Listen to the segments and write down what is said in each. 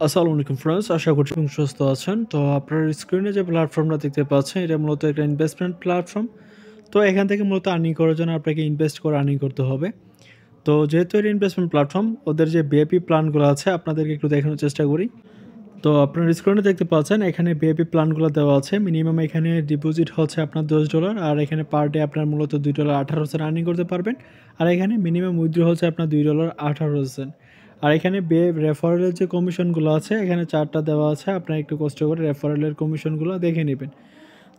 আসসালামু আলাইকুম ফ্রেন্ডস, আশা করছি আপনি সুস্থ আছেন। তো আপনার স্ক্রিনে যে প্ল্যাটফর্মটা দেখতে পাচ্ছেন, এটা মূলত একটা ইনভেস্টমেন্ট প্ল্যাটফর্ম। তো এখান থেকে মূলত আর্নিং করার জন্য আপনাকে ইনভেস্ট করে আর্নিং করতে হবে। তো যেহেতু এটা ইনভেস্টমেন্ট প্ল্যাটফর্ম, ওদের যে ভিআইপি প্ল্যানগুলো আছে আপনাদেরকে একটু দেখানোর চেষ্টা করি। তো আপনার স্ক্রিনে দেখতে পাচ্ছেন এখানে ভিআইপি প্ল্যানগুলো দেওয়া আছে। মিনিমাম এখানে ডিপোজিট হচ্ছে আপনার $10, আর এখানে পার ডে আপনার মূলত $2.18 আর্নিং করতে পারবেন। আর এখানে মিনিমাম উইথড্র হচ্ছে আপনার $2.18। আর এখানে রেফারেলের যে কমিশনগুলো আছে এখানে চারটা দেওয়া আছে, আপনার একটু কষ্ট করে রেফারেলের কমিশনগুলো দেখে নেবেন।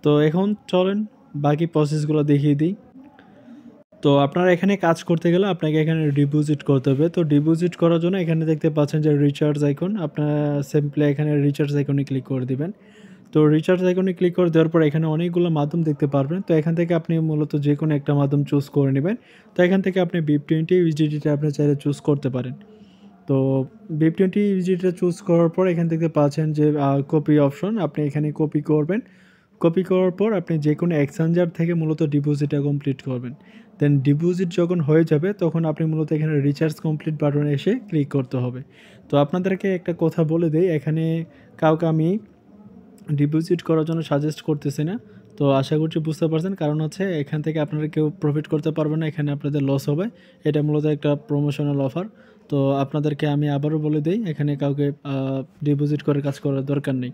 তো এখন চলেন বাকি প্রসেসগুলো দেখিয়ে দিই। তো আপনারা এখানে কাজ করতে গেলে আপনাকে এখানে ডিপোজিট করতে হবে। তো ডিপোজিট করার জন্য এখানে দেখতে পাচ্ছেন যে রিচার্জ আইকন, আপনারা সিম্পলি এখানে রিচার্জ আইকনে ক্লিক করে দিবেন। তো রিচার্জ আইকনে ক্লিক করে দেওয়ার পর এখানে অনেকগুলো মাধ্যম দেখতে পারবেন। তো এখান থেকে আপনি মূলত যে কোনো একটা মাধ্যম চুজ করে নেবেন। তো এখান থেকে আপনি BIP20 USDT আপনি চাইলে চুজ করতে পারেন। তো BIP20 USDT চুজ করার পর এখান থেকে পাচ্ছেন যে কপি অপশন, আপনি এখানে কপি করবেন। কপি করার পর আপনি যে কোনো এক্সচেঞ্জার থেকে মূলত ডিপোজিটটা কমপ্লিট করবেন। দেন ডিপোজিট যখন হয়ে যাবে তখন আপনি মূলত এখানে রিচার্জ কমপ্লিট বাটনে এসে ক্লিক করতে হবে। তো আপনাদেরকে একটা কথা বলে দেই, এখানে কাউকে আমি ডিপোজিট করার জন্য সাজেস্ট করতেছি না। তো আশা করছি বুঝতে পারছেন, কারণ হচ্ছে এখান থেকে আপনারা কেউ প্রফিট করতে পারবে না, এখানে আপনাদের লস হবে। এটা মূলত একটা প্রমোশনাল অফার। তো আপনাদেরকে আমি আবারও বলে দিই, এখানে কাউকে ডিপোজিট করে কাজ করার দরকার নেই।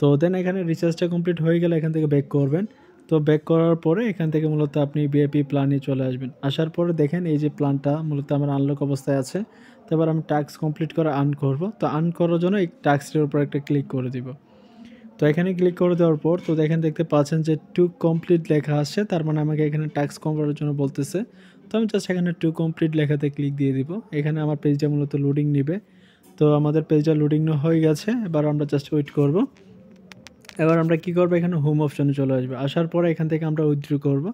তো দেন এখানে রিচার্জটা কমপ্লিট হয়ে গেলে এখান থেকে ব্যাক করবেন। তো ব্যাক করার পরে এখান থেকে মূলত আপনি ভিআইপি প্ল্যানে চলে আসবেন। আসার পরে দেখেন এই যে প্ল্যানটা মূলত আমার আনলক অবস্থায় আছে। তো এবার আমি টাস্ক কমপ্লিট করে আর্ন করব। তো আর্ন করার জন্য এই টাস্কের উপর একটা ক্লিক করে দিব। তো এখানে ক্লিক করে দেওয়ার পর তো দেখতে পাচ্ছেন যে টু কমপ্লিট লেখা আসছে, তার মানে আমাকে এখানে টাস্ক করার জন্য বলতেছে। তো আমি জাস্ট এখানে টু কমপ্লিট লেখাতে ক্লিক দিয়ে দিব। এখানে আমার পেজটা মূলত লোডিং নেবে। তো আমাদের পেজটা লোডিং হয়ে গেছে, এবার আমরা জাস্ট ওয়েট করব। এবার আমরা কি করব, এখানে হোম অপশনে চলে আসবে। আসার পরে এখান থেকে আমরা উইথড্র করব।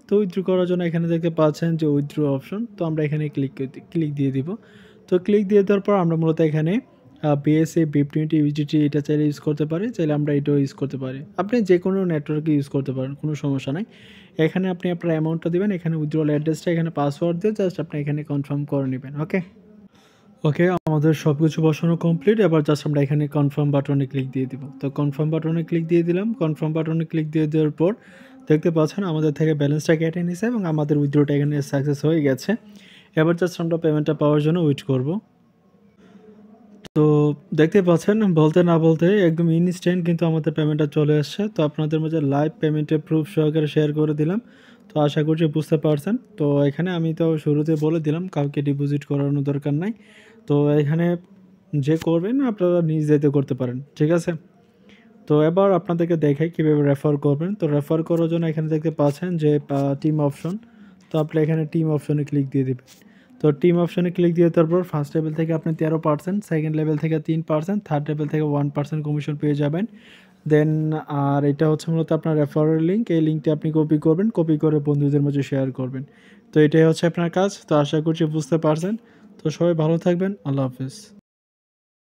তো উইথড্র করার জন্য এখানে দেখতে পাচ্ছেন যে উইথড্র অপশন, তো আমরা এখানে ক্লিক দিয়ে দিব। তো ক্লিক দিয়ে দেওয়ার পর আমরা মূলত এখানে বিএসএ BIP20 USDT এটা চাইলে ইউজ করতে পারি, চাইলে আমরা এটাও ইউজ করতে পারি। আপনি যে কোনো নেটওয়ার্কে ইউজ করতে পারেন, কোনো সমস্যা নাই। এখানে আপনি আপনার অ্যামাউন্টটা দেবেন, এখানে উইথড্রল অ্যাড্রেসটা, এখানে পাসওয়ার্ড দিয়ে জাস্ট আপনি এখানে কনফার্ম করে নেবেন। ওকে, আমাদের সব কিছু বসানো কমপ্লিট। এবার জাস্ট আমরা এখানে কনফার্ম বাটনে ক্লিক দিয়ে দিব। তো কনফার্ম বাটনে ক্লিক দিয়ে দিলাম। কনফার্ম বাটনে ক্লিক দিয়ে দেওয়ার পর দেখতে পাচ্ছেন আমাদের থেকে ব্যালেন্সটা কেটে নিছে এবং আমাদের উইথড্রটা এখানে সাকসেস হয়ে গেছে। এবার জাস্ট আমরা পেমেন্টটা পাওয়ার জন্য ওয়েট করব। তো দেখতে পাচ্ছেন বলতে না বলতে একদম ইনস্ট্যান্ট কিন্তু আমাদের পেমেন্টটা চলে আসছে। তো আপনাদের মাঝে লাইভ পেমেন্টের প্রুফ সহকারে শেয়ার করে দিলাম। তো আশা করছি বুঝতে পারছেন। তো এখানে আমি তো শুরুতে বলে দিলাম কাউকে ডিপোজিট করানোর দরকার নাই। তো এখানে যে করবেন আপনারা নিজ দায়িত্বে করতে পারেন, ঠিক আছে। তো এবার আপনাদেরকে দেখাই কীভাবে রেফার করবেন। তো রেফার করার জন্য এখানে দেখতে পাচ্ছেন যে টিম অপশন। তো আপনি এখানে টিম অপশনে ক্লিক দিয়ে দেবেন। তো টিম অপশনে ক্লিক দিয়ে তারপর ফার্স্ট লেভেল থেকে আপনি 13%, সেকেন্ড লেভেল থেকে 3%, থার্ড লেভেল থেকে 1% কমিশন পেয়ে যাবেন। দেন আর এটা হচ্ছে মূলত আপনার রেফারেল লিঙ্ক। এই লিঙ্কটি আপনি কপি করবেন, কপি করে বন্ধুদের মাঝে শেয়ার করবেন। তো এটাই হচ্ছে আপনার কাজ। তো আশা করছি বুঝতে পারছেন। তো সবাই ভালো থাকবেন। আল্লাহ হাফিজ।